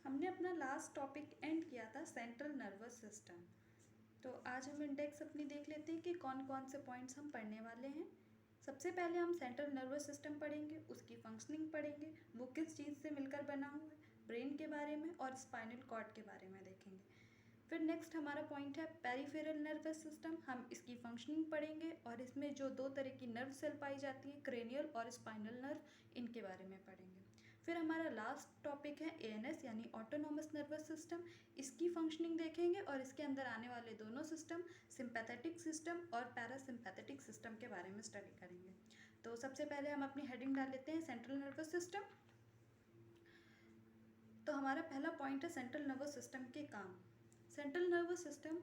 हमने अपना last topic and किया था सेंट्रल नर्वस सिस्टम। तो आज हम इंडेक्स अपनी देख लेते हैं कि कौन कौन से पॉइंट्स हम पढ़ने वाले हैं। सबसे पहले हम सेंट्रल नर्वस सिस्टम पढ़ेंगे, उसकी फंक्शनिंग पढ़ेंगे, वो किस चीज़ से मिलकर बना हुआ है, ब्रेन के बारे में और स्पाइनल कॉर्ड के बारे में देखेंगे। फिर नेक्स्ट हमारा पॉइंट है पेरिफेरल नर्वस सिस्टम। हम इसकी फंक्शनिंग पढ़ेंगे और इसमें जो दो तरह की नर्व सेल पाई जाती हैं, क्रेनियल और स्पाइनल नर्व, इनके बारे में पढ़ेंगे। फिर हमारा लास्ट टॉपिक है एएनएस यानी ऑटोनॉमस नर्वस सिस्टम। इसकी फंक्शनिंग देखेंगे और इसके अंदर आने वाले दोनों सिस्टम, सिंपैथेटिक सिस्टम और पैरासिम्पैथेटिक सिस्टम के बारे में स्टडी करेंगे। तो सबसे पहले हम अपनी हेडिंग डाल लेते हैं सेंट्रल नर्वस सिस्टम। तो हमारा पहला पॉइंट है सेंट्रल नर्वस सिस्टम के काम। सेंट्रल नर्वस सिस्टम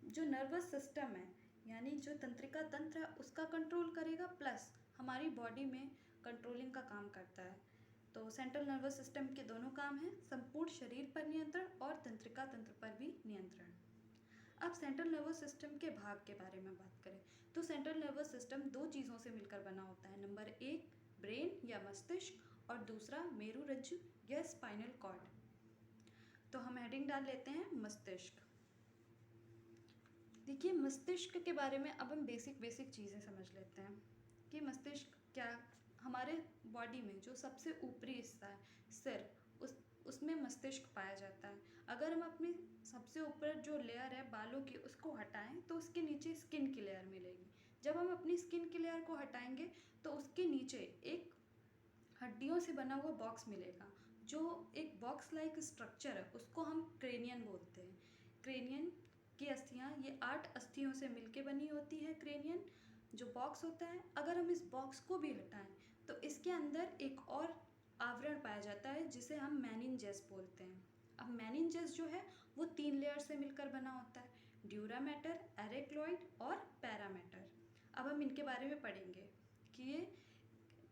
जो नर्वस सिस्टम है यानी जो तंत्रिका तंत्र है उसका कंट्रोल करेगा, प्लस हमारी बॉडी में कंट्रोलिंग का काम करता है। तो सेंट्रल नर्वस सिस्टम के दोनों काम हैं, संपूर्ण शरीर पर नियंत्रण और तंत्रिका तंत्र पर भी नियंत्रण। अब सेंट्रल नर्वस सिस्टम के भाग के बारे में बात करें तो सेंट्रल नर्वस सिस्टम दो चीज़ों से मिलकर बना होता है। नंबर एक ब्रेन या मस्तिष्क और दूसरा मेरुरज्जु या स्पाइनल कॉर्ड। तो हम हेडिंग डाल लेते हैं मस्तिष्क। देखिए मस्तिष्क के बारे में अब हम बेसिक चीज़ें समझ लेते हैं कि मस्तिष्क क्या, हमारे बॉडी में जो सबसे ऊपरी हिस्सा है सिर, उसमें मस्तिष्क पाया जाता है। अगर हम अपनी सबसे ऊपर जो लेयर है बालों की उसको हटाएं तो उसके नीचे स्किन की लेयर मिलेगी। जब हम अपनी स्किन की लेयर को हटाएंगे तो उसके नीचे एक हड्डियों से बना हुआ बॉक्स मिलेगा, जो एक बॉक्स लाइक स्ट्रक्चर है, उसको हम क्रेनियन बोलते हैं। क्रेनियन की अस्थियाँ, ये 8 अस्थियों से मिलके बनी होती है क्रेनियन जो बॉक्स होता है। अगर हम इस बॉक्स को भी हटाएं तो इसके अंदर एक और आवरण पाया जाता है जिसे हम मेनिंजेस बोलते हैं। अब मेनिंजेस जो है वो 3 लेयर से मिलकर बना होता है, ड्यूरा मैटर, एरेक्लॉइड और पैरामैटर। अब हम इनके बारे में पढ़ेंगे कि ये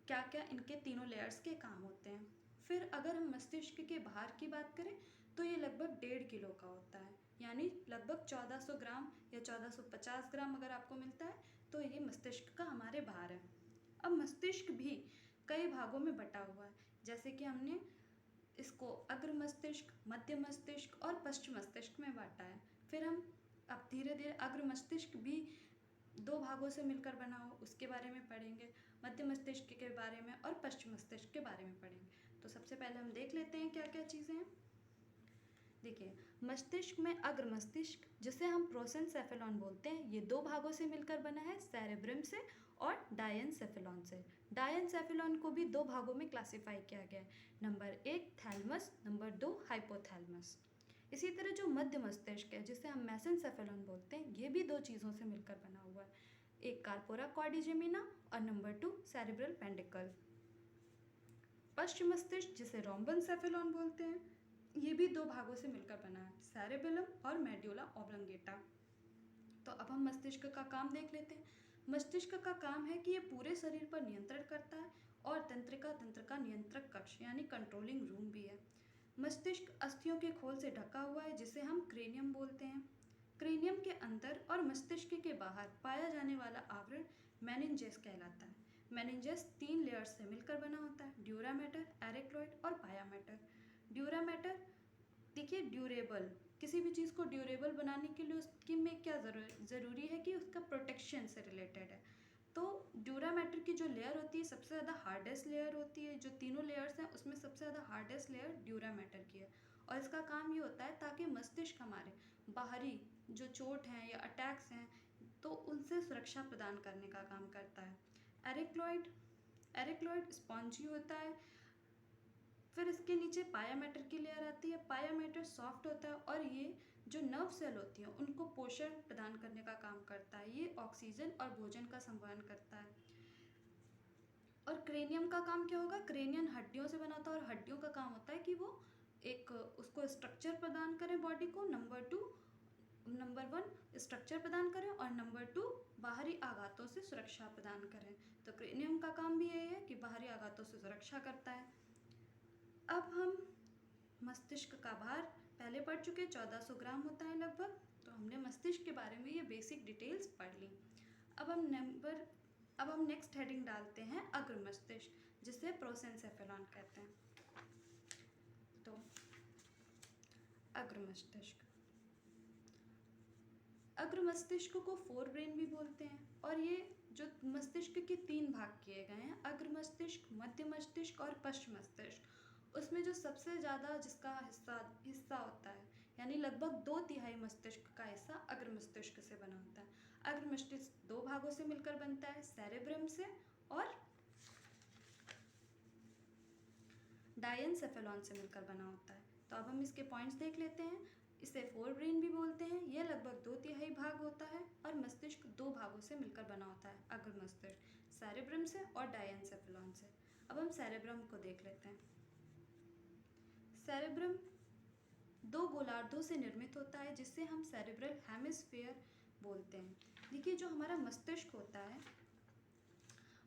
क्या क्या इनके तीनों लेयर्स के काम होते हैं। फिर अगर हम मस्तिष्क के भार की बात करें तो ये लगभग 1.5 किलो का होता है, यानी लगभग 1400 ग्राम या 1450 ग्राम अगर आपको मिलता है तो ये मस्तिष्क का हमारे भार है। अब मस्तिष्क भी कई भागों में बटा हुआ है, जैसे कि हमने इसको अग्र मस्तिष्क, मध्य मस्तिष्क और पश्चिम मस्तिष्क में बांटा है। फिर हम अब धीरे धीरे अग्र मस्तिष्क भी 2 भागों से मिलकर बना हो उसके बारे में पढ़ेंगे, मध्य मस्तिष्क के बारे में और पश्चिम मस्तिष्क के बारे में पढ़ेंगे। तो सबसे पहले हम देख लेते हैं क्या क्या चीज़ें हैं। देखिए मस्तिष्क में अग्र मस्तिष्क जिसे हम प्रोसेनसेफेलॉन बोलते हैं, ये 2 भागों से मिलकर बना है, सेरेब्रम से और डायनसेफेलॉन से। डायनसेफेलॉन को भी 2 भागों में क्लासिफाई किया गया है, नंबर 1 थैलमस, नंबर 2 हाइपोथैलमस। इसी तरह जो मध्य मस्तिष्क है जिसे हम मेसेनसेफेलॉन बोलते हैं, ये भी 2 चीज़ों से मिलकर बना हुआ है, एक कार्पोरा कॉर्डिजेमिना और नंबर 2 सेरेब्रल पेंडिकल। पश्चिम मस्तिष्क जिसे रोम्बेनसेफेलॉन बोलते हैं, ये भी 2 भागों से मिलकर बना है, सेरेबेलम और मेड्यूला ऑब्लंगेटा। तो अब हम मस्तिष्क का काम देख लेते हैं। मस्तिष्क का काम है कि ये पूरे शरीर पर नियंत्रण करता है और तंत्रिका तंत्र का नियंत्रक कक्ष यानी कंट्रोलिंग रूम भी है। मस्तिष्क अस्थियों के खोल से ढका हुआ है जिसे हम क्रेनियम बोलते हैं। क्रेनियम के अंदर और मस्तिष्क के बाहर पाया जाने वाला आवरण मेनिंजेस कहलाता है। मेनिंजेस 3 लेयर्स से मिलकर बना होता है, ड्यूरा मैटर, एरेक्लॉइड और पायामैटर। ड्यूरा मैटर, देखिए ड्यूरेबल, किसी भी चीज़ को ड्यूरेबल बनाने के लिए उसकी में क्या ज़रूरी है कि उसका प्रोटेक्शन से रिलेटेड है। तो ड्यूरा मैटर की जो लेयर होती है सबसे ज़्यादा हार्डेस्ट लेयर होती है, जो तीनों लेयर्स हैं उसमें सबसे ज़्यादा हार्डेस्ट लेयर ड्यूरा मैटर की है। और इसका काम ये होता है ताकि मस्तिष्क हमारे बाहरी जो चोट हैं या अटैक्स हैं तो उनसे सुरक्षा प्रदान करने का काम करता है। एरेक्लॉइड स्पॉन्जी होता है। फिर इसके नीचे पायामैटर की लेयर आती है। पायामैटर सॉफ्ट होता है और ये जो नर्व सेल होती हैं उनको पोषण प्रदान करने का काम करता है, ये ऑक्सीजन और भोजन का संवहन करता है। और क्रेनियम का काम क्या होगा, क्रेनियम हड्डियों से बना होता है और हड्डियों का काम होता है कि वो एक उसको स्ट्रक्चर प्रदान करें बॉडी को, नंबर 1 स्ट्रक्चर प्रदान करें और नंबर 2 बाहरी आघातों से सुरक्षा प्रदान करें। तो क्रेनियम का काम भी यही है कि बाहरी आघातों से सुरक्षा करता है। अब हम मस्तिष्क का भार पहले पढ़ चुके, 1400 ग्राम होता है लगभग। तो हमने मस्तिष्क के बारे में ये बेसिक डिटेल्स पढ़ ली। अब हम नेक्स्ट हेडिंग डालते हैं अग्र मस्तिष्क जिसे प्रोसेनसेफेलॉन कहते हैं। तो अग्र मस्तिष्क। अग्र मस्तिष्क को फोर ब्रेन भी बोलते हैं और ये जो मस्तिष्क के 3 भाग किए गए हैं, अग्र मस्तिष्क, मध्य मस्तिष्क और पश्च मस्तिष्क। उसमें जो सबसे ज़्यादा जिसका हिस्सा होता है, यानी लगभग 2/3 मस्तिष्क का हिस्सा अग्र मस्तिष्क से बना होता है। अग्र मस्तिष्क 2 भागों से मिलकर बनता है, सेरेब्रम से और डायनसेफेलॉन से मिलकर बना होता है। तो अब हम इसके पॉइंट्स देख लेते हैं। इसे फोर ब्रेन भी बोलते हैं। यह लगभग 2/3 भाग होता है और मस्तिष्क 2 भागों से मिलकर बना होता है, अग्र मस्तिष्क, सेरेब्रम से और डायनसेफेलॉन से। अब हम सेरेब्रम को देख लेते हैं। सेरेब्रम 2 गोलार्धों से निर्मित होता है, जिससे हम सेरेब्रल हेमिस्फीयर बोलते हैं। देखिए, जो हमारा मस्तिष्क होता है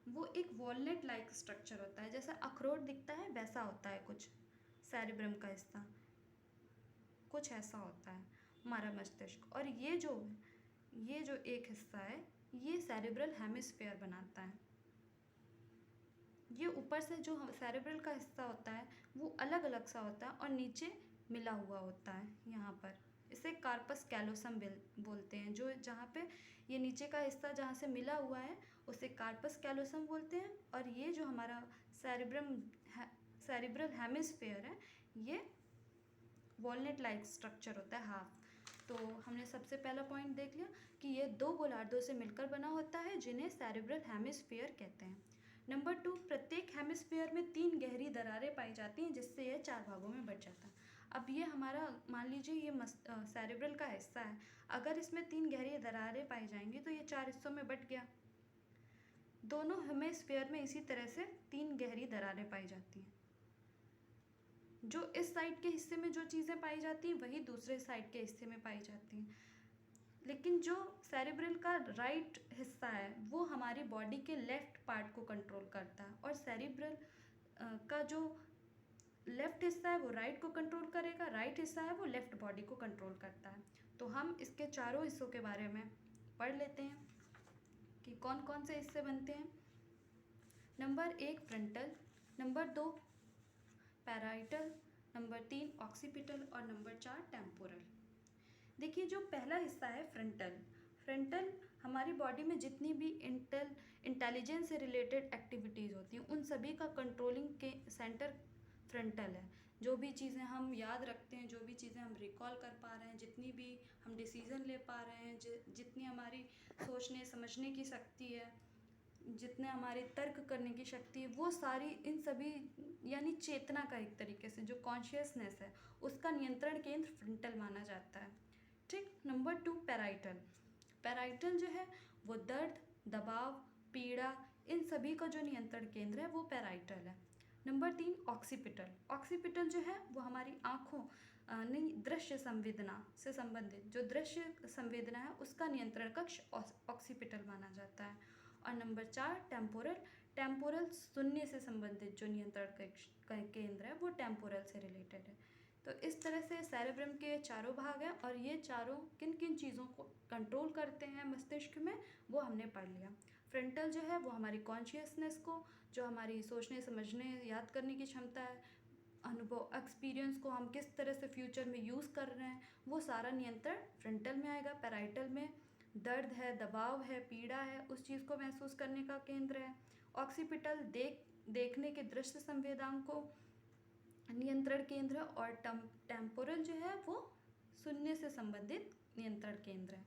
वो एक वॉलनट लाइक स्ट्रक्चर होता है, जैसा अखरोट दिखता है वैसा होता है कुछ सेरेब्रम का हिस्सा, कुछ ऐसा होता है हमारा मस्तिष्क। और ये जो एक हिस्सा है ये सेरेब्रल हेमिस्फीयर बनाता है। ये ऊपर से जो सेरेब्रल का हिस्सा होता है वो अलग अलग सा होता है और नीचे मिला हुआ होता है यहाँ पर। इसे कार्पस कैलोसम बोलते हैं। जो जहाँ पे ये नीचे का हिस्सा जहाँ से मिला हुआ है उसे कार्पस कैलोसम बोलते हैं। और ये जो हमारा सेरेब्रल हेमिस्फीयर है ये वॉलनट लाइक स्ट्रक्चर होता है, हाफ। तो हमने सबसे पहला पॉइंट देख लिया कि ये 2 गोलार्धों से मिलकर बना होता है जिन्हें सेरेब्रल हेमिस्फीयर कहते हैं। नंबर 2, प्रत्येक हेमिस्फीयर में 3 गहरी दरारें पाई जाती हैं, जिससे यह 4 भागों में बट जाता है। अब ये हमारा मान लीजिए ये सेरेब्रल का हिस्सा है, अगर इसमें 3 गहरी दरारें पाई जाएंगी तो ये 4 हिस्सों में बट गया। दोनों हेमिस्फीयर में इसी तरह से 3 गहरी दरारें पाई जाती हैं। जो इस साइड के हिस्से में जो चीज़ें पाई जाती हैं वही दूसरे साइड के हिस्से में पाई जाती हैं। लेकिन जो सेरेब्रल का राइट हिस्सा है वो हमारी बॉडी के लेफ्ट पार्ट को कंट्रोल करता है और सेरेब्रल का जो लेफ्ट हिस्सा है वो राइट को कंट्रोल करेगा, राइट हिस्सा है वो लेफ्ट बॉडी को कंट्रोल करता है। तो हम इसके चारों हिस्सों के बारे में पढ़ लेते हैं कि कौन कौन से हिस्से बनते हैं। Number 1 frontal, number 2 parietal, number 3 occipital और नंबर 4 टेम्पोरल। देखिए, जो पहला हिस्सा है फ्रंटल हमारी बॉडी में जितनी भी इंटेलिजेंस से रिलेटेड एक्टिविटीज़ होती हैं उन सभी का कंट्रोलिंग के सेंटर फ्रंटल है। जो भी चीज़ें हम याद रखते हैं, जो भी चीज़ें हम रिकॉल कर पा रहे हैं, जितनी भी हम डिसीज़न ले पा रहे हैं, जितनी हमारी सोचने समझने की शक्ति है, जितने हमारी तर्क करने की शक्ति है, वो सारी इन सभी यानी चेतना का एक तरीके से जो कॉन्शियसनेस है उसका नियंत्रण केंद्र फ्रंटल माना जाता है। ठीक। नंबर 2 पैराइटल जो है वो दर्द, दबाव, पीड़ा, इन सभी का जो नियंत्रण केंद्र है वो पैराइटल है। नंबर 3 ऑक्सीपिटल जो है वो हमारी आँखों नहीं दृश्य संवेदना से संबंधित जो दृश्य संवेदना है उसका नियंत्रण कक्ष ऑक्सीपिटल माना जाता है। और नंबर 4 टेम्पोरल शून्य से संबंधित जो नियंत्रण कक्ष केंद्र है वो टेम्पोरल से रिलेटेड है। तो इस तरह से सेरेब्रम के चारों भाग हैं और ये चारों किन किन चीज़ों को कंट्रोल करते हैं मस्तिष्क में वो हमने पढ़ लिया। फ्रंटल जो है वो हमारी कॉन्शियसनेस को, जो हमारी सोचने समझने याद करने की क्षमता है, अनुभव एक्सपीरियंस को हम किस तरह से फ्यूचर में यूज़ कर रहे हैं वो सारा नियंत्रण फ्रंटल में आएगा। पैराइटल में दर्द है, दबाव है, पीड़ा है, उस चीज़ को महसूस करने का केंद्र है। ऑक्सीपिटल देखने के दृश्य संवेदांग को नियंत्रण केंद्र। और टेम्पोरल जो है वो शून्य से संबंधित नियंत्रण केंद्र है।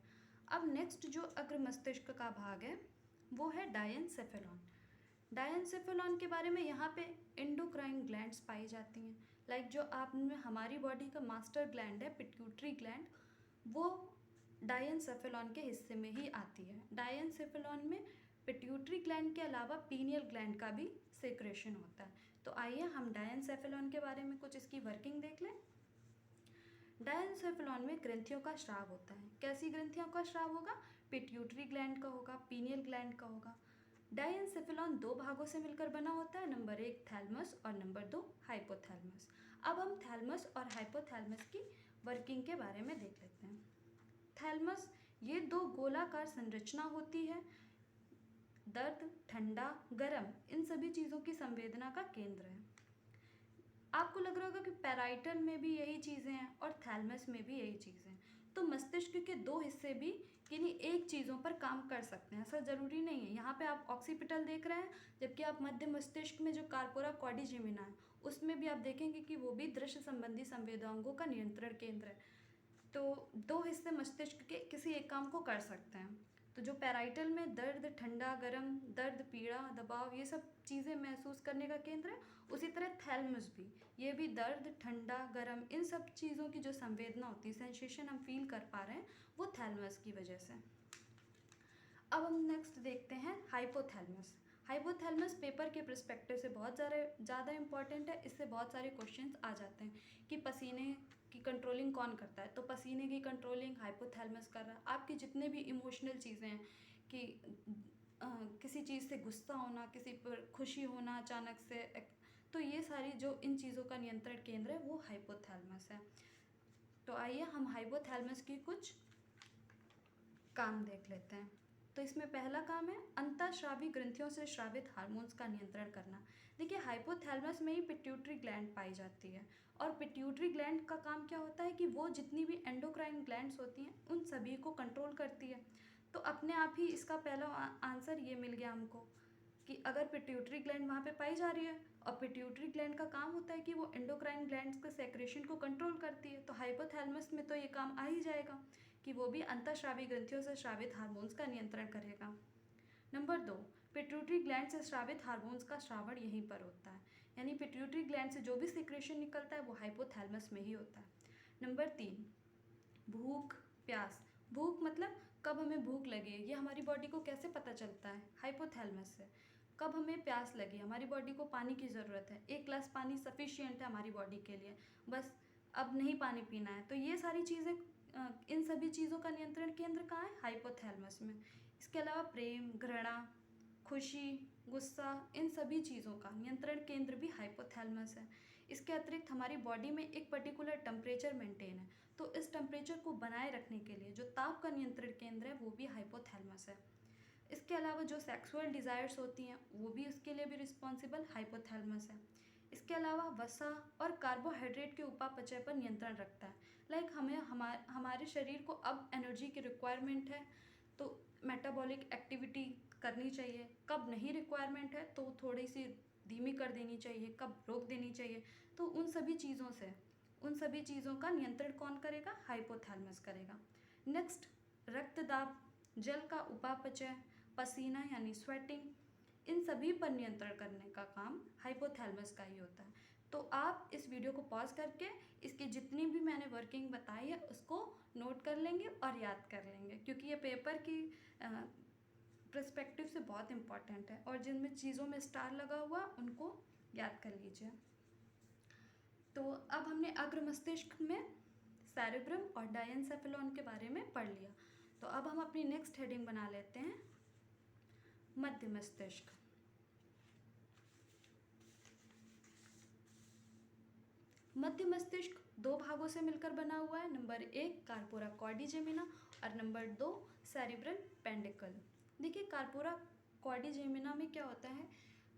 अब नेक्स्ट जो अग्र मस्तिष्क का भाग है वो है डायनसेफेलॉन के बारे में यहाँ पे एंडोक्राइन ग्लैंड्स पाई जाती हैं। लाइक जो आप में हमारी बॉडी का मास्टर ग्लैंड है पिट्यूटरी ग्लैंड, वो डायनसेफेलॉन के हिस्से में ही आती है। डायनसेफेलॉन में पिट्यूटरी ग्लैंड के अलावा पीनियल ग्लैंड का भी सेक्रेशन होता है। तो आइए हम डायनसेफेलॉन के बारे में कुछ इसकी वर्किंग देख लें। डायनसेफेलॉन में ग्रंथियों का स्राव होता है। कैसी ग्रंथियों का स्राव होगा? पिट्यूटरी ग्लैंड का होगा, पीनियल ग्लैंड का होगा। डायनसेफेलॉन 2 भागों से मिलकर बना होता है, नंबर 1 थैलमस और नंबर 2 हाइपोथैलमस। अब हम थैलमस और हाइपोथैलमस की वर्किंग के बारे में देख लेते हैं। थैलमस ये 2 गोलाकार संरचना होती है। दर्द, ठंडा, गर्म इन सभी चीज़ों की संवेदना का केंद्र है। आपको लग रहा होगा कि पैराइटल में भी यही चीज़ें हैं और थैलमस में भी यही चीज़ें हैं। तो मस्तिष्क के दो हिस्से भी किन्हीं एक चीज़ों पर काम कर सकते हैं, ऐसा ज़रूरी नहीं है। यहाँ पे आप ऑक्सीपिटल देख रहे हैं, जबकि आप मध्य मस्तिष्क में जो कार्पोरा क्वाड्रिजेमिना है उसमें भी आप देखेंगे कि वो भी दृश्य संबंधी संवेदनाओं का नियंत्रण केंद्र है। तो दो हिस्से मस्तिष्क के किसी एक काम को कर सकते हैं। तो जो पैराइटल में दर्द, ठंडा, गर्म, दर्द, पीड़ा, दबाव, ये सब चीज़ें महसूस करने का केंद्र है, उसी तरह थैलमस भी, ये भी दर्द, ठंडा, गर्म, इन सब चीज़ों की जो संवेदना होती है, सेंसेशन हम फील कर पा रहे हैं, वो थैलमस की वजह से। अब हम नेक्स्ट देखते हैं हाइपोथैलमस। हाइपोथैलमस पेपर के पर्सपेक्टिव से बहुत ज़्यादा इंपॉर्टेंट है। इससे बहुत सारे क्वेश्चंस आ जाते हैं कि पसीने की कंट्रोलिंग कौन करता है, तो पसीने की कंट्रोलिंग हाइपोथैलमस कर रहा है। आपकी जितने भी इमोशनल चीज़ें हैं कि किसी चीज़ से गुस्सा होना, किसी पर खुशी होना अचानक से, तो ये सारी जो इन चीज़ों का नियंत्रण केंद्र है वो हाइपोथैलमस है। तो आइए हम हाइपोथैलमस की कुछ काम देख लेते हैं। तो इसमें पहला काम है अंतःस्रावी ग्रंथियों से स्रावित हार्मोन्स का नियंत्रण करना। देखिए हाइपोथैलमस में ही पिट्यूटरी ग्लैंड पाई जाती है, और पिट्यूटरी ग्लैंड का काम क्या होता है कि वो जितनी भी एंडोक्राइन ग्लैंड्स होती हैं उन सभी को कंट्रोल करती है। तो अपने आप ही इसका पहला आंसर ये मिल गया हमको कि अगर पिट्यूटरी ग्लैंड वहाँ पे पाई जा रही है और पिट्यूटरी ग्लैंड का काम होता है कि वो एंडोक्राइन ग्लैंड्स के सेक्रेशन को कंट्रोल करती है, तो हाइपोथैलमस में तो ये काम आ ही जाएगा कि वो भी अंतःस्रावी ग्रंथियों से स्रावित हार्मोन्स का नियंत्रण करेगा। नंबर 2, पिट्यूटरी ग्लैंड से स्रावित हार्मोन्स का श्रावण यहीं पर होता है, यानी पिट्यूटरी ग्लैंड से जो भी सिक्रेशन निकलता है वो हाइपोथैलमस में ही होता है। नंबर 3, भूख, प्यास। भूख मतलब कब हमें भूख लगे, ये हमारी बॉडी को कैसे पता चलता है? हाइपोथैलमस से। कब हमें प्यास लगी, हमारी बॉडी को पानी की ज़रूरत है, 1 गिलास पानी सफिशिएंट है हमारी बॉडी के लिए, बस अब नहीं पानी पीना है, तो ये सारी चीज़ें, इन सभी चीज़ों का नियंत्रण केंद्र कहाँ है? हाइपोथैलमस में। इसके अलावा प्रेम, घृणा, खुशी, गुस्सा, इन सभी चीज़ों का नियंत्रण केंद्र भी हाइपोथैलमस है। इसके अतिरिक्त हमारी बॉडी में एक पर्टिकुलर टेम्परेचर मेंटेन है, तो इस टेम्परेचर को बनाए रखने के लिए जो ताप का नियंत्रण केंद्र है वो भी हाइपोथैलमस है। इसके अलावा जो सेक्सुअल डिज़ायर्स होती हैं वो भी उसके लिए भी रिस्पॉन्सिबल हाइपोथैलमस है। इसके अलावा वसा और कार्बोहाइड्रेट के उपापचय पर नियंत्रण रखता है। लाइक हमें हमारे शरीर को अब एनर्जी की रिक्वायरमेंट है तो मेटाबॉलिक एक्टिविटी करनी चाहिए, कब नहीं रिक्वायरमेंट है तो थोड़ी सी धीमी कर देनी चाहिए, कब रोक देनी चाहिए। तो उन सभी चीज़ों का नियंत्रण कौन करेगा? हाइपोथैलमस करेगा। नेक्स्ट, रक्तदाब, जल का उपापचय, पसीना यानी स्वेटिंग, इन सभी पर नियंत्रण करने का काम हाइपोथैलमस का ही होता है। तो आप इस वीडियो को पॉज करके इसकी जितनी भी मैंने वर्किंग बताई है उसको नोट कर लेंगे और याद कर लेंगे, क्योंकि ये पेपर की पर्सपेक्टिव से बहुत इंपॉर्टेंट है, और जिनमें चीज़ों में स्टार लगा हुआ उनको याद कर लीजिए। तो अब हमने अग्र मस्तिष्क में सेरेब्रम और डायनसेफेलॉन के बारे में पढ़ लिया। तो अब हम अपनी नेक्स्ट हेडिंग बना लेते हैं मध्य मस्तिष्क। मध्य मस्तिष्क दो भागों से मिलकर बना हुआ है। नंबर 1 कार्पोरा क्वाड्रिजेमिना और नंबर 2 सेरिब्रल पेंडिकल। देखिए कार्पोरा क्वाड्रिजेमिना में क्या होता है,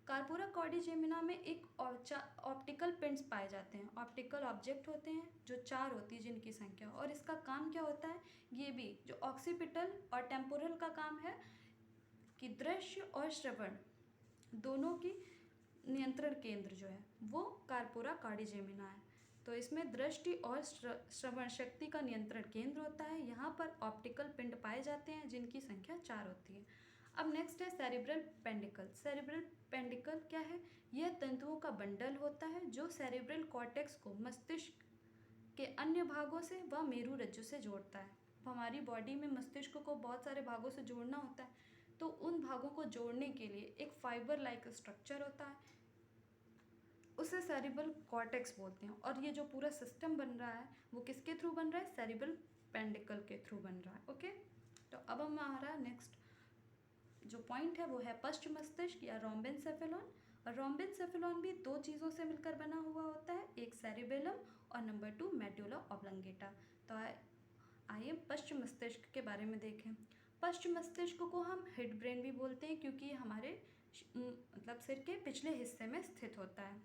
कार्पोरा क्वाड्रिजेमिना में एक ऑप्टिकल पिंड्स पाए जाते हैं, ऑप्टिकल ऑब्जेक्ट होते हैं जो 4 होती है जिनकी संख्या, और इसका काम क्या होता है, ये भी जो ऑक्सीपिटल और टेम्पोरल का काम है कि दृश्य और श्रवण दोनों की नियंत्रण केंद्र जो है वो कार्पोरा क्वाड्रिजेमिना है। तो इसमें दृष्टि और श्रवण शक्ति का नियंत्रण केंद्र होता है। यहाँ पर ऑप्टिकल पिंड पाए जाते हैं जिनकी संख्या 4 होती है। अब नेक्स्ट है सेरिब्रल पेंडिकल। सेरिब्रल पेंडिकल क्या है? यह तंतुओं का बंडल होता है जो सेरिब्रल कॉर्टेक्स को मस्तिष्क के अन्य भागों से व मेरु रज्जु से जोड़ता है। हमारी बॉडी में मस्तिष्क को बहुत सारे भागों से जोड़ना होता है, तो उन भागों को जोड़ने के लिए एक फाइबर लाइक स्ट्रक्चर होता है, उसे सेरिब्रल कॉर्टेक्स बोलते हैं। और ये जो पूरा सिस्टम बन रहा है वो किसके थ्रू बन रहा है? सेरिब्रल पेंडिकल के थ्रू बन रहा है। ओके, तो अब हमारा नेक्स्ट जो पॉइंट है वो है पश्च मस्तिष्क या रोम्बेनसेफेलॉन। और रोम्बेनसेफेलॉन भी दो चीज़ों से मिलकर बना हुआ होता है, एक सेरिबेलम और नंबर 2 मेडुला ऑब्लंगेटा। तो आइए पश्च मस्तिष्क के बारे में देखें। पश्च मस्तिष्क को हम हेड ब्रेन भी बोलते हैं क्योंकि ये हमारे मतलब सिर के पिछले हिस्से में स्थित होता है।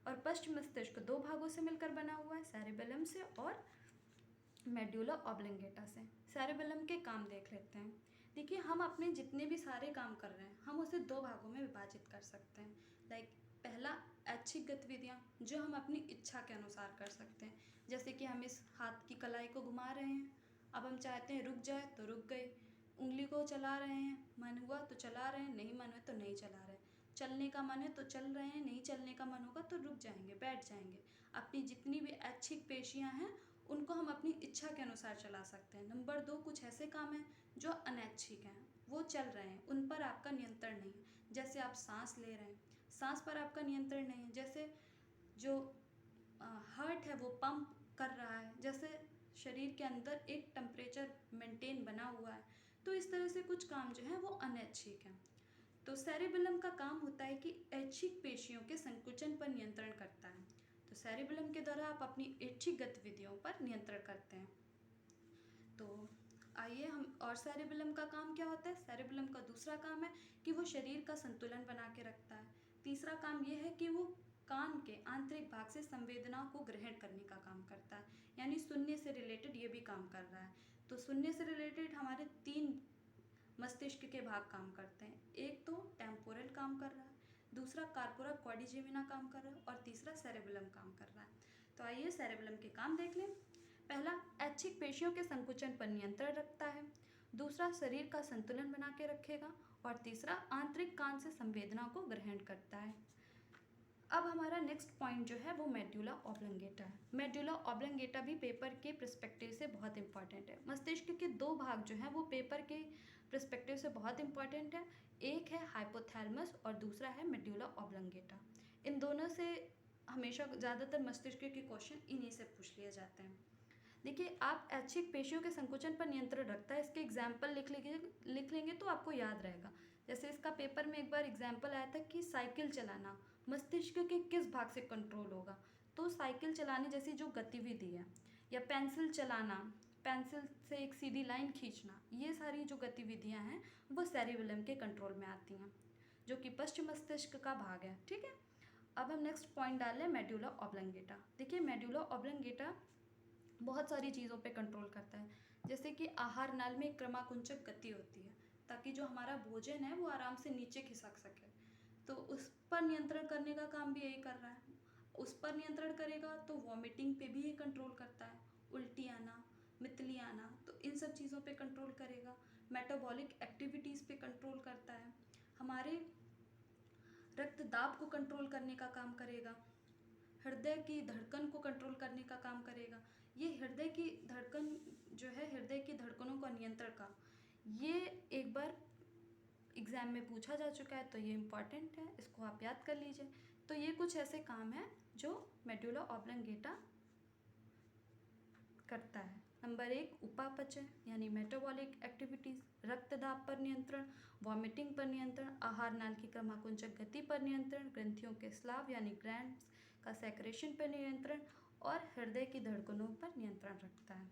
और पश्च मस्तिष्क दो भागों से मिलकर बना हुआ है, सेरिबेलम से और मेड्यूला ऑब्लिंगेटा से। सेरिबेलम के काम देख लेते हैं। देखिए, हम अपने जितने भी सारे काम कर रहे हैं हम उसे दो भागों में विभाजित कर सकते हैं। लाइक पहला, ऐच्छिक गतिविधियाँ जो हम अपनी इच्छा के अनुसार कर सकते हैं। जैसे कि हम इस हाथ की कलाई को घुमा रहे हैं, अब हम चाहते हैं रुक जाए तो रुक गई। उंगली को चला रहे हैं, मन हुआ तो चला रहे हैं, नहीं मन हुआ तो नहीं चला रहे। चलने का मन है तो चल रहे हैं, नहीं चलने का मन होगा तो रुक जाएंगे, बैठ जाएंगे। अपनी जितनी भी ऐच्छिक पेशियाँ हैं उनको हम अपनी इच्छा के अनुसार चला सकते हैं। नंबर 2, कुछ ऐसे काम हैं जो अनैच्छिक हैं, वो चल रहे हैं, उन पर आपका नियंत्रण नहीं है। जैसे आप सांस ले रहे हैं, सांस पर आपका नियंत्रण नहीं है। जैसे जो हार्ट है वो पंप कर रहा है, जैसे शरीर के अंदर एक टेम्परेचर मेंटेन बना हुआ है। तो इस तरह से कुछ काम जो है वो अनैच्छिक हैं। तो सेरिबेलम का काम होता है कि ऐच्छिक पेशियों के संकुचन पर नियंत्रण करता है। तो सेरिबेलम के द्वारा आप अपनी ऐच्छिक गतिविधियों पर नियंत्रण करते हैं। तो आइए हम, और सेरिबेलम का काम क्या होता है? सेरिबेलम का दूसरा काम है कि वो शरीर का संतुलन बना के रखता है। तीसरा काम ये है कि वो कान के आंतरिक भाग से संवेदनाओं को ग्रहण करने का काम करता है, यानी सुनने से रिलेटेड ये भी काम कर रहा है। तो सुनने से रिलेटेड हमारे 3 मस्तिष्क के भाग काम करते हैं। एक तो टेम्पोरल काम कर रहा है, दूसरा कार्पोरा क्वाड्रिजेमिना काम कर रहा है और तीसरा सेरेबेलम काम कर रहा है। तो आइए सेरेबेलम के काम देख लें। पहला, ऐच्छिक पेशियों के संकुचन पर नियंत्रण रखता है। दूसरा, शरीर का संतुलन बना के रखेगा। और तीसरा, आंतरिक कान से संवेदना को ग्रहण करता है। अब हमारा नेक्स्ट पॉइंट जो है वो मेड्यूला ऑब्लिंगेटा है। मेड्यूला ऑब्लिंगेटा भी पेपर के पर्सपेक्टिव से बहुत इंपॉर्टेंट है। मस्तिष्क के 2 भाग जो हैं वो पेपर के पर्सपेक्टिव से बहुत इंपॉर्टेंट है। एक है हाइपोथैलेमस और दूसरा है मेड्यूला ऑब्लिंगेटा। इन दोनों से हमेशा ज़्यादातर मस्तिष्क के क्वेश्चन इन्हीं से पूछ लिए जाते हैं। देखिए, आप ऐच्छिक पेशियों के संकुचन पर नियंत्रण रखता है, इसके एग्जाम्पल लिख लेंगे तो आपको याद रहेगा। जैसे इसका पेपर में एक बार एग्जाम्पल आया था कि साइकिल चलाना मस्तिष्क के किस भाग से कंट्रोल होगा। तो साइकिल चलाने जैसी जो गतिविधि है, या पेंसिल चलाना, पेंसिल से एक सीधी लाइन खींचना, ये सारी जो गतिविधियाँ हैं वो सेरिबेलम के कंट्रोल में आती हैं, जो कि पश्च मस्तिष्क का भाग है। ठीक है, अब हम नेक्स्ट पॉइंट डाल लें मेड्यूला ऑब्लिंगेटा। देखिए, मेड्यूला ऑब्लिंगेटा बहुत सारी चीज़ों पे कंट्रोल करता है। जैसे कि आहार नाल में क्रमाकुंचक गति होती है, ताकि जो हमारा भोजन है वो आराम से नीचे खिसक सके। तो उस पर नियंत्रण करने का काम भी यही कर रहा है। उस पर नियंत्रण करेगा तो वॉमिटिंग पे भी ये कंट्रोल करता है, उल्टी आना, मितली आना, तो इन सब चीज़ों पे कंट्रोल करेगा। मेटाबॉलिक एक्टिविटीज़ पे कंट्रोल करता है, हमारे रक्त दाब को कंट्रोल करने का काम करेगा, हृदय की धड़कन को कंट्रोल करने का काम करेगा। ये हृदय की धड़कन जो है, हृदय की धड़कनों का नियंत्रण का, ये एक बार एग्ज़ाम में पूछा जा चुका है, तो ये इम्पॉर्टेंट है, इसको आप याद कर लीजिए। तो ये कुछ ऐसे काम हैं जो मेड्यूला ऑब्लिंगेटा करता है। नंबर 1, उपापचय यानी मेटाबॉलिक एक्टिविटीज़, रक्तदाब पर नियंत्रण, वॉमिटिंग पर नियंत्रण, आहार नाल की क्रमाकुंचक गति पर नियंत्रण, ग्रंथियों के स्राव यानी ग्लैंड्स का सेक्रेशन पर नियंत्रण और हृदय की धड़कनों पर नियंत्रण रखता है।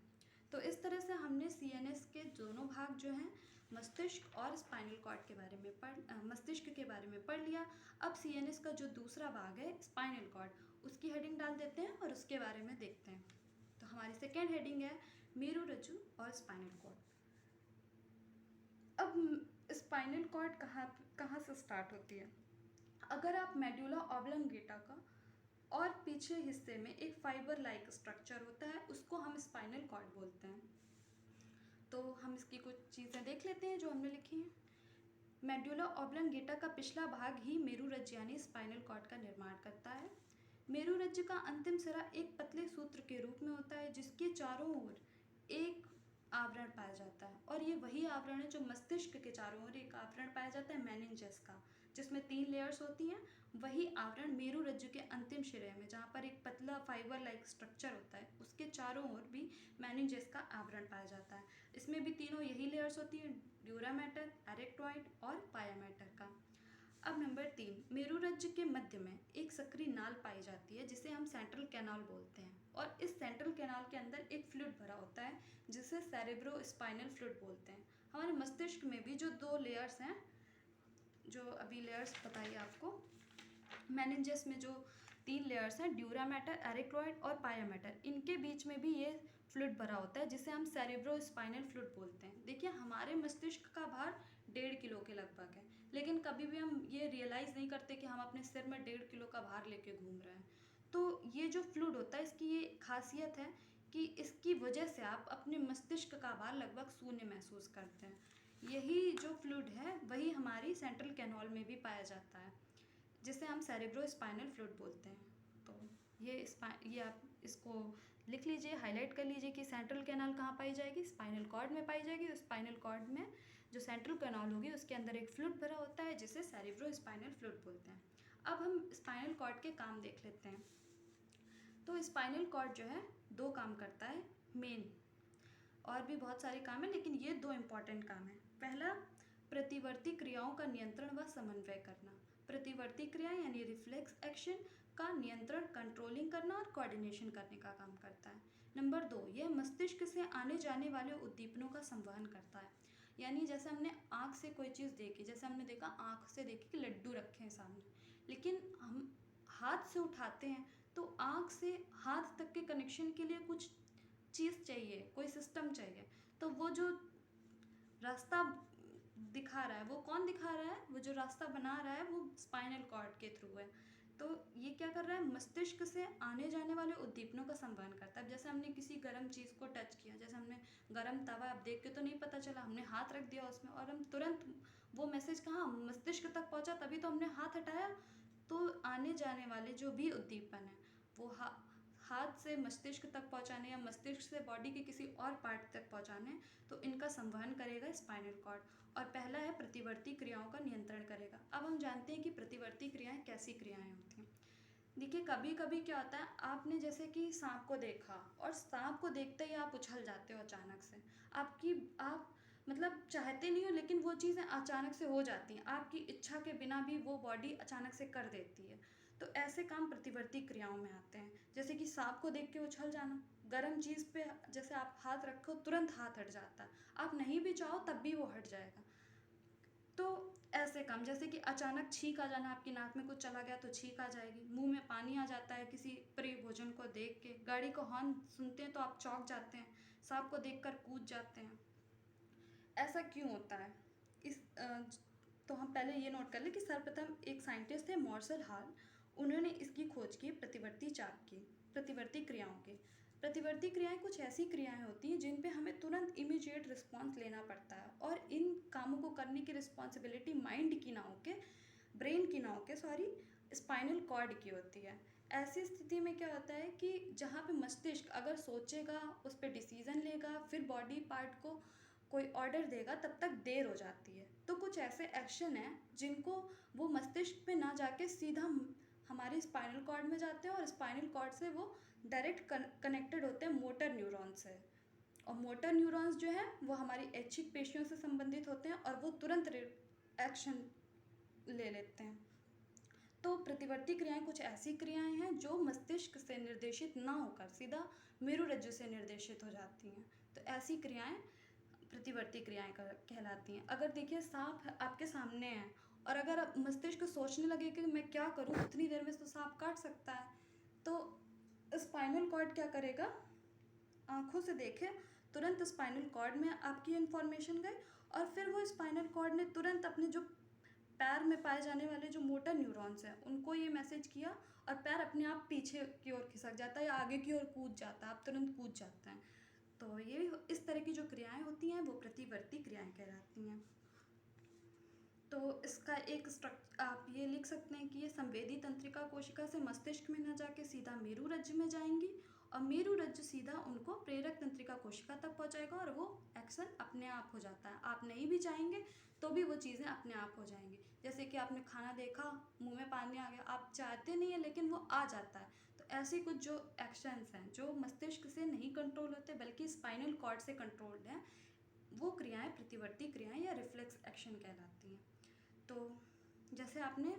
तो इस तरह से हमने सीएनएस के दोनों भाग जो हैं, मस्तिष्क और स्पाइनल कॉर्ड के बारे में मस्तिष्क के बारे में पढ़ लिया। अब सीएनएस का जो दूसरा भाग है स्पाइनल कॉर्ड, उसकी हेडिंग डाल देते हैं और उसके बारे में देखते हैं। तो हमारी सेकेंड हेडिंग है मेरुरज्जु और स्पाइनल कॉर्ड। अब स्पाइनल कॉर्ड कहाँ से स्टार्ट होती है? अगर आप मेड्यूला ऑब्लिंगेटा का और पीछे हिस्से में एक फाइबर लाइक स्ट्रक्चर होता है, उसको हम स्पाइनल कॉर्ड बोलते हैं। तो हम इसकी कुछ चीज़ें देख लेते हैं जो हमने लिखी हैं। मेड्यूला ऑब्लिंगेटा का पिछला भाग ही मेरुरज्जु यानी स्पाइनल कॉर्ड का निर्माण करता है। मेरुरज्जु का अंतिम सिरा एक पतले सूत्र के रूप में होता है, जिसके चारों ओर एक आवरण पाया जाता है, और ये वही आवरण है जो मस्तिष्क के चारों ओर एक आवरण पाया जाता है मेनिंजस का, जिसमें 3 लेयर्स होती हैं। वही आवरण मेरुरज्जु के अंतिम सिरे में, जहाँ पर एक पतला फाइबर लाइक स्ट्रक्चर होता है, उसके चारों ओर भी मेनिंजस का आवरण पाया जाता है। इसमें भी तीनों यही लेयर्स होती हैं, ड्यूरा मैटर, एरेक्टॉइड और पाया मैटर का। अब नंबर 3, मेरुरज्जु के मध्य में एक सक्रिय नाल पाई जाती है, जिसे हम सेंट्रल कैनाल बोलते हैं, और इस सेंट्रल कैनाल के अंदर एक फ्लूइड भरा होता है, जिसे सेरेब्रो स्पाइनल फ्लूइड बोलते हैं। हमारे मस्तिष्क में भी जो 2 लेयर्स हैं, जो अभी लेयर्स बताइए आपको, मेनिंजस में जो 3 लेयर्स हैं, ड्यूरा मैटर, एरिक्लॉइड और पाया मैटर। इनके बीच में भी ये फ्लूइड भरा होता है जिसे हम सेरेब्रो स्पाइनल फ्लूइड बोलते हैं। देखिए हमारे मस्तिष्क का भार 1.5 किलो के लगभग है, लेकिन कभी भी हम ये रियलाइज़ नहीं करते कि हम अपने सिर में 1.5 किलो का भार लेके घूम रहे हैं। तो ये जो फ्लूइड होता है इसकी ये खासियत है कि इसकी वजह से आप अपने मस्तिष्क का भार लगभग शून्य महसूस करते हैं। यही जो फ्लूइड है वही हमारी सेंट्रल कैनाल में भी पाया जाता है, जिसे हम सेरेब्रो स्पाइनल फ्लूइड बोलते हैं। तो ये आप इसको लिख लीजिए, हाईलाइट कर लीजिए कि सेंट्रल कैनाल कहाँ पाई जाएगी, स्पाइनल कॉर्ड में पाई जाएगी। और स्पाइनल कॉर्ड में जो सेंट्रल कैनाल होगी उसके अंदर एक फ्लूइड भरा होता है जिसे सेरेब्रो स्पाइनल फ्लूइड बोलते हैं। अब हम स्पाइनल कॉर्ड के काम देख लेते हैं। तो स्पाइनल कॉर्ड जो है 2 काम करता है मेन, और भी बहुत सारे काम हैं लेकिन ये 2 इम्पॉर्टेंट काम हैं। पहला, प्रतिवर्ती क्रियाओं का नियंत्रण व समन्वय करना। प्रतिवर्ती क्रिया यानी रिफ्लेक्स एक्शन का नियंत्रण, कंट्रोलिंग करना और कोऑर्डिनेशन करने का काम करता है। नंबर 2, यह मस्तिष्क से आने जाने वाले उद्दीपनों का संवहन करता है। यानी जैसे हमने आँख से कोई चीज़ देखी, जैसे हमने देखा आँख से देखी कि लड्डू रखे हैं सामने, लेकिन हम हाथ से उठाते हैं तो आँख से हाथ तक के कनेक्शन के लिए कुछ चीज़ चाहिए, कोई सिस्टम चाहिए। तो वो जो रास्ता दिखा रहा है, वो कौन दिखा रहा है, वो जो रास्ता बना रहा है वो स्पाइनल कॉर्ड के थ्रू है। तो ये क्या कर रहा है, मस्तिष्क से आने जाने वाले उद्दीपनों का संवहन करता है। जैसे हमने किसी गर्म चीज़ को टच किया, जैसे हमने गर्म तवा, आप देख के तो नहीं पता चला, हमने हाथ रख दिया उसमें और हम तुरंत वो मैसेज कहाँ मस्तिष्क तक पहुँचा, तभी तो हमने हाथ हटाया। तो आने जाने वाले जो भी उद्दीपन है वो हाथ से मस्तिष्क तक पहुंचाने या मस्तिष्क से बॉडी के किसी और पार्ट तक पहुंचाने, तो इनका संवहन करेगा स्पाइनल कॉर्ड। और पहला है प्रतिवर्ती क्रियाओं का नियंत्रण करेगा। अब हम जानते हैं कि प्रतिवर्ती क्रियाएं कैसी क्रियाएं होती हैं। देखिए कभी कभी क्या होता है, आपने जैसे कि सांप को देखा और सांप को देखते ही आप उछल जाते हो अचानक से, आप मतलब चाहते नहीं हो लेकिन वो चीज़ें अचानक से हो जाती हैं, आपकी इच्छा के बिना भी वो बॉडी अचानक से कर देती है। तो ऐसे काम प्रतिवर्ती क्रियाओं में आते हैं, जैसे कि सांप को देख के उछल जाना, गर्म चीज़ पे जैसे आप हाथ रखो तुरंत हाथ हट जाता है, आप नहीं भी चाहो तब भी वो हट जाएगा। तो ऐसे काम, जैसे कि अचानक छींक आ जाना, आपकी नाक में कुछ चला गया तो छींक आ जाएगी, मुंह में पानी आ जाता है किसी प्रिय भोजन को देख के, गाड़ी को हॉर्न सुनते हैं तो आप चौंक जाते हैं, सांप को देखकर कूद जाते हैं। ऐसा क्यों होता है? तो हम पहले ये नोट कर लें कि सर्वप्रथम एक साइंटिस्ट थे मार्शल हॉल, उन्होंने इसकी खोज की प्रतिवर्ती चाप की, प्रतिवर्ती क्रियाओं की। प्रतिवर्ती क्रियाएं कुछ ऐसी क्रियाएं होती हैं जिन पे हमें तुरंत इमीडिएट रिस्पॉन्स लेना पड़ता है, और इन कामों को करने की रिस्पॉन्सिबिलिटी माइंड की ना होके, ब्रेन की ना होके, सॉरी, स्पाइनल कॉर्ड की होती है। ऐसी स्थिति में क्या होता है कि जहाँ पे मस्तिष्क अगर सोचेगा, उस पर डिसीजन लेगा, फिर बॉडी पार्ट को कोई ऑर्डर देगा, तब तक देर हो जाती है। तो कुछ ऐसे एक्शन हैं जिनको वो मस्तिष्क पे ना जाके सीधा हमारे स्पाइनल कॉर्ड में जाते हैं, और स्पाइनल कॉर्ड से वो डायरेक्ट कनेक्टेड होते हैं मोटर न्यूरॉन से। और मोटर न्यूरॉन्स जो है वो हमारी ऐच्छिक पेशियों से संबंधित होते हैं और वो तुरंत एक्शन ले लेते हैं। तो प्रतिवर्ती क्रियाएं कुछ ऐसी क्रियाएं हैं जो मस्तिष्क से निर्देशित ना होकर सीधा मेरुरज्जु से निर्देशित हो जाती हैं। तो ऐसी क्रियाएं प्रतिवर्ती क्रियाएं कहलाती हैं। अगर देखिए सांप आपके सामने है और अगर आप मस्तिष्क सोचने लगे कि मैं क्या करूं, उतनी देर में तो सांप काट सकता है, तो स्पाइनल कॉर्ड क्या करेगा, आंखों से देखे तुरंत स्पाइनल कॉर्ड में आपकी इन्फॉर्मेशन गई, और फिर वो स्पाइनल कॉर्ड ने तुरंत अपने जो पैर में पाए जाने वाले जो मोटर न्यूरॉन्स हैं उनको ये मैसेज किया, और पैर अपने आप पीछे की ओर खिसक जाता है या आगे की ओर कूद जाता है, आप तुरंत कूद जाते हैं। तो ये इस तरह की जो क्रियाएं होती हैं वो प्रतिवर्ती क्रियाएं कहलाती हैं। तो इसका एक आप ये लिख सकते हैं कि ये संवेदी तंत्रिका कोशिका से मस्तिष्क में न जाके सीधा मेरुरज्जु में जाएंगी, और मेरुरज्जु सीधा उनको प्रेरक तंत्रिका कोशिका तक पहुंचाएगा, और वो एक्शन अपने आप हो जाता है। आप नहीं भी चाहेंगे तो भी वो चीज़ें अपने आप हो जाएंगी। जैसे कि आपने खाना देखा, मुंह में पानी आ गया, आप चाहते नहीं है लेकिन वो आ जाता है। तो ऐसे कुछ जो एक्शंस हैं जो मस्तिष्क से नहीं कंट्रोल होते बल्कि स्पाइनल कॉर्ड से कंट्रोल्ड हैं, वो क्रियाएं प्रतिवर्ती क्रियाएं या रिफ्लेक्स एक्शन कहलाती हैं। तो जैसे आपने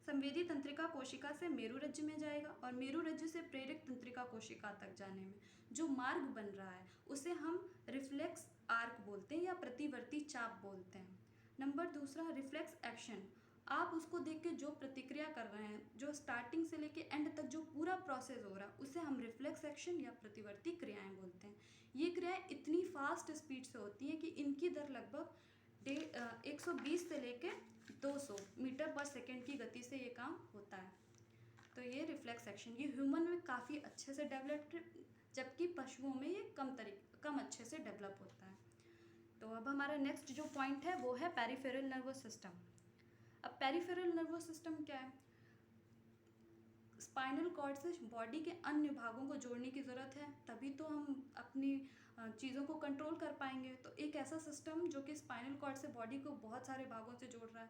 संवेदी तंत्रिका कोशिका से मेरुरज्जु में जाएगा, और मेरुरज्जु से प्रेरक तंत्रिका कोशिका तक जाने में जो मार्ग बन रहा है उसे हम रिफ्लेक्स आर्क बोलते हैं या प्रतिवर्ती चाप बोलते हैं। नंबर दूसरा, रिफ्लेक्स एक्शन आप उसको देख के जो प्रतिक्रिया कर रहे हैं, जो स्टार्टिंग से लेके एंड तक जो पूरा प्रोसेस हो रहा है, उसे हम रिफ्लेक्स एक्शन या प्रतिवर्ती क्रियाएं बोलते हैं। ये क्रियाएं इतनी फास्ट स्पीड से होती हैं कि इनकी दर लगभग 120 से लेके 200 मीटर पर सेकेंड की गति से ये काम होता है। तो ये रिफ्लेक्स एक्शन ये ह्यूमन में काफ़ी अच्छे से डेवलप्ड, जबकि पशुओं में ये कम अच्छे से डेवलप होता है। तो अब हमारा नेक्स्ट जो पॉइंट है वो है पेरिफेरल नर्वस सिस्टम। अब पेरिफेरल नर्वस सिस्टम क्या है? स्पाइनल कॉर्ड से बॉडी के अन्य भागों को जोड़ने की ज़रूरत है, तभी तो हम अपनी चीज़ों को कंट्रोल कर पाएंगे। तो एक ऐसा सिस्टम जो कि स्पाइनल कॉर्ड से बॉडी को बहुत सारे भागों से जोड़ रहा है,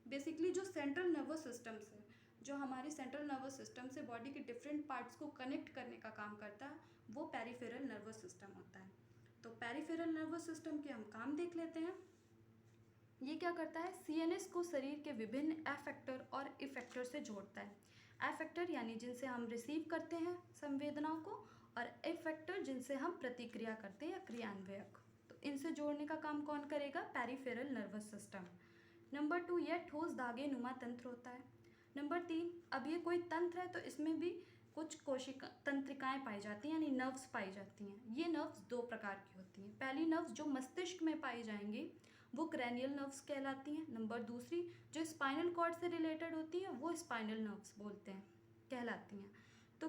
बेसिकली जो सेंट्रल नर्वस सिस्टम से, जो हमारी सेंट्रल नर्वस सिस्टम से बॉडी के डिफरेंट पार्ट्स को कनेक्ट करने का काम करता है, वो पेरिफेरल नर्वस सिस्टम होता है। तो पेरिफेरल नर्वस सिस्टम के हम काम देख लेते हैं। ये क्या करता है? सीएनएस को शरीर के विभिन्न एफेक्टर और इफेक्टर से जोड़ता है। एफेक्टर यानी जिनसे हम रिसीव करते हैं संवेदनाओं को, और इफेक्टर जिनसे हम प्रतिक्रिया करते हैं या क्रियान्वयक। तो इनसे जोड़ने का काम कौन करेगा? Peripheral nervous system. नंबर 2, यह ठोस धागे नुमा तंत्र होता है। नंबर 3, अब ये कोई तंत्र है तो इसमें भी कुछ कोशिका तंत्रिकाएं पाई जाती हैं, यानी नर्व्स पाई जाती हैं। ये नर्व्स दो प्रकार की होती हैं। पहली नर्व्स जो मस्तिष्क में पाई जाएंगी वो क्रेनियल नर्व्स कहलाती हैं। नंबर दूसरी जो स्पाइनल कॉर्ड से रिलेटेड होती हैं वो स्पाइनल नर्व्स बोलते हैं, कहलाती हैं। तो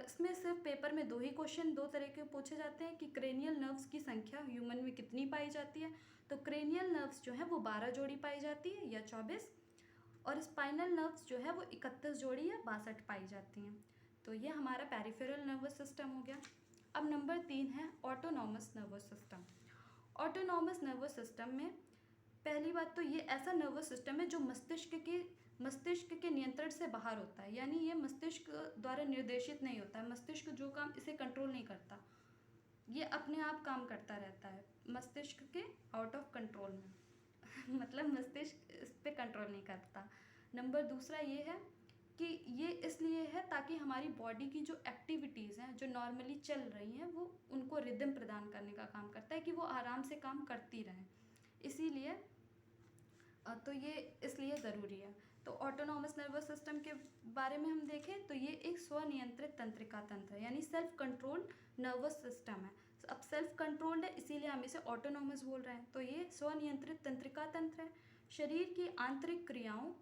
इसमें सिर्फ पेपर में दो ही क्वेश्चन दो तरह के पूछे जाते हैं कि क्रेनियल नर्व्स की संख्या ह्यूमन में कितनी पाई जाती है। तो क्रेनियल नर्व्स जो है वो 12 जोड़ी पाई जाती है या 24, और स्पाइनल नर्व्स जो है वो 31 जोड़ी या 62 पाई जाती हैं। तो ये हमारा पेरिफेरल नर्वस सिस्टम हो गया। अब नंबर 3 है autonomous nervous system. Autonomous nervous system में पहली बात तो ये ऐसा नर्वस सिस्टम है जो मस्तिष्क के नियंत्रण से बाहर होता है, यानी ये मस्तिष्क द्वारा निर्देशित नहीं होता है। मस्तिष्क जो काम इसे कंट्रोल नहीं करता, ये अपने आप काम करता रहता है मस्तिष्क के आउट ऑफ कंट्रोल में मतलब मस्तिष्क इस पर कंट्रोल नहीं करता। नंबर दूसरा ये है कि ये इसलिए है ताकि हमारी बॉडी की जो एक्टिविटीज़ हैं जो नॉर्मली चल रही हैं वो उनको रिदम प्रदान करने का काम करता है, कि वो आराम से काम करती रहें। इसीलिए तो ये इसलिए ज़रूरी है। तो ऑटोनॉमस नर्वस सिस्टम के बारे में हम देखें तो ये एक स्वनियंत्रित तंत्रिका तंत्र है, यानी सेल्फ कंट्रोल्ड नर्वस सिस्टम है। अब सेल्फ कंट्रोल्ड है इसीलिए हम इसे ऑटोनॉमस बोल रहे हैं। तो ये स्वनियंत्रित तंत्रिका तंत्र है, शरीर की आंतरिक क्रियाओं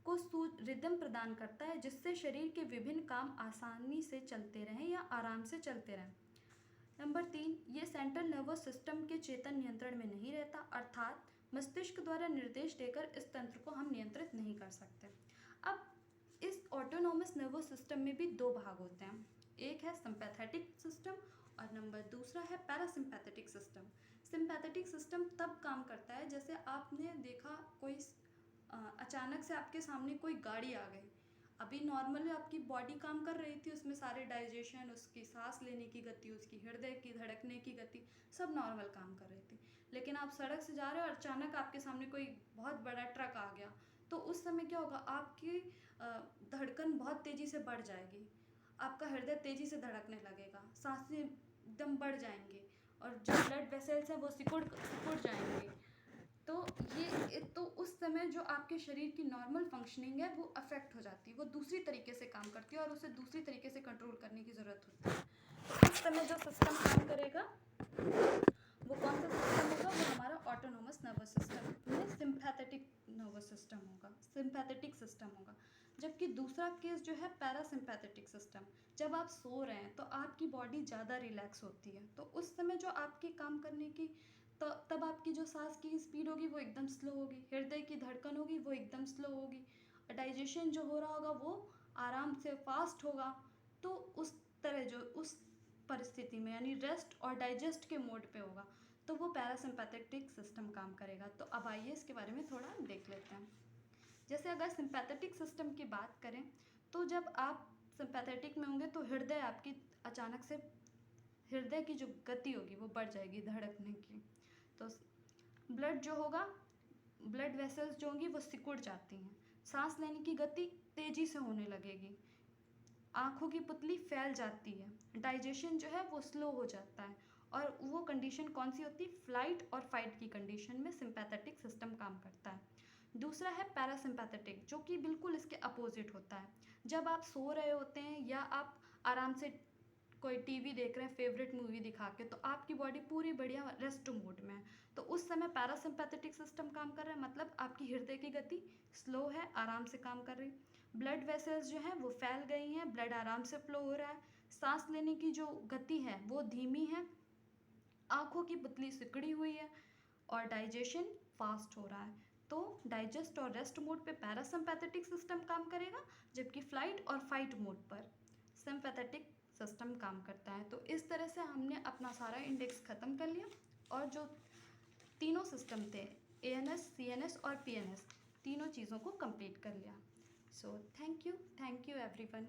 को रिदम प्रदान करता है जिससे शरीर के विभिन्न काम आसानी से चलते रहें या आराम से चलते रहें। नंबर 3, ये सेंट्रल नर्वस सिस्टम के चेतन नियंत्रण में नहीं रहता, अर्थात मस्तिष्क द्वारा निर्देश देकर इस तंत्र को हम नियंत्रित नहीं कर सकते। अब इस ऑटोनॉमस नर्वस सिस्टम में भी दो भाग होते हैं, एक है सिंपैथेटिक सिस्टम और नंबर दूसरा है पैरासिम्पैथेटिक सिस्टम। सिंपैथेटिक सिस्टम तब काम करता है जैसे आपने देखा कोई अचानक से आपके सामने कोई गाड़ी आ गई। अभी नॉर्मली आपकी बॉडी काम कर रही थी, उसमें सारे डाइजेशन, उसकी सांस लेने की गति, उसकी हृदय की धड़कने की गति सब नॉर्मल काम कर रही थी। लेकिन आप सड़क से जा रहे हो और अचानक आपके सामने कोई बहुत बड़ा ट्रक आ गया, तो उस समय क्या होगा? आपकी धड़कन बहुत तेज़ी से बढ़ जाएगी, आपका हृदय तेज़ी से धड़कने लगेगा, सांसें एकदम बढ़ जाएंगी और जो ब्लड वेसल्स हैं वो सिकुड़ जाएंगे। तो उस समय जो आपके शरीर की नॉर्मल फंक्शनिंग है वो अफेक्ट हो जाती है, वो दूसरी तरीके से काम करती है और उसे दूसरी तरीके से कंट्रोल करने की ज़रूरत होती है। तो उस समय जो सिस्टम काम करेगा वो कौन सा सिस्टम होगा? वो हमारा ऑटोनॉमस नर्वस सिस्टम में सिंपैथेटिक नर्वस सिस्टम होगा, सिंपैथेटिक सिस्टम होगा। जबकि दूसरा केस जो है पैरासिम्पैथेटिक सिस्टम, जब आप सो रहे हैं तो आपकी बॉडी ज़्यादा रिलैक्स होती है, तो उस समय जो आपकी काम करने की तो तब आपकी जो सांस की स्पीड होगी वो एकदम स्लो होगी, हृदय की धड़कन होगी वो एकदम स्लो होगी, डाइजेशन जो हो रहा होगा वो आराम से फास्ट होगा। तो उस तरह जो उस परिस्थिति में यानी रेस्ट और डाइजेस्ट के मोड पे होगा, तो वो पैरासिम्पैथेटिक सिस्टम काम करेगा। तो अब आइए इसके बारे में थोड़ा देख लेते हैं। जैसे अगर सिंपैथेटिक सिस्टम की बात करें तो जब आप सिंपैथेटिक में होंगे तो हृदय आपकी अचानक से हृदय की जो गति होगी वो बढ़ जाएगी, धड़कने की। तो ब्लड जो होगा, ब्लड वेसल्स जो होंगी वो सिकुड़ जाती हैं, सांस लेने की गति तेज़ी से होने लगेगी, आँखों की पुतली फैल जाती है, डाइजेशन जो है वो स्लो हो जाता है। और वो कंडीशन कौन सी होती है? फ्लाइट और फाइट की कंडीशन में सिंपैथेटिक सिस्टम काम करता है। दूसरा है पैरासिम्पैथेटिक, जो कि बिल्कुल इसके अपोजिट होता है। जब आप सो रहे होते हैं या आप आराम से कोई टीवी देख रहे हैं फेवरेट मूवी दिखा के, तो आपकी बॉडी पूरी बढ़िया रेस्ट मोड में है, तो उस समय पैरासिम्पैथेटिक सिस्टम काम कर रहा है, मतलब आपकी हृदय की गति स्लो है, आराम से काम कर रही। ब्लड वेसल्स जो हैं वो फैल गई हैं, ब्लड आराम से फ्लो हो रहा है। सांस लेने की जो गति है वो धीमी है, आँखों की पुतली सिकुड़ी हुई है, और डाइजेशन फास्ट हो रहा है। तो डाइजेस्ट और रेस्ट मोड पे पैरासिम्पैथेटिक सिस्टम काम करेगा, जबकि फ्लाइट और फाइट मोड पर सिम्पैथेटिक सिस्टम काम करता है। तो इस तरह से हमने अपना सारा इंडेक्स ख़त्म कर लिया, और जो तीनों सिस्टम थे, एएनएस, सीएनएस और पीएनएस, तीनों चीज़ों को कंप्लीट कर लिया। So thank you everyone.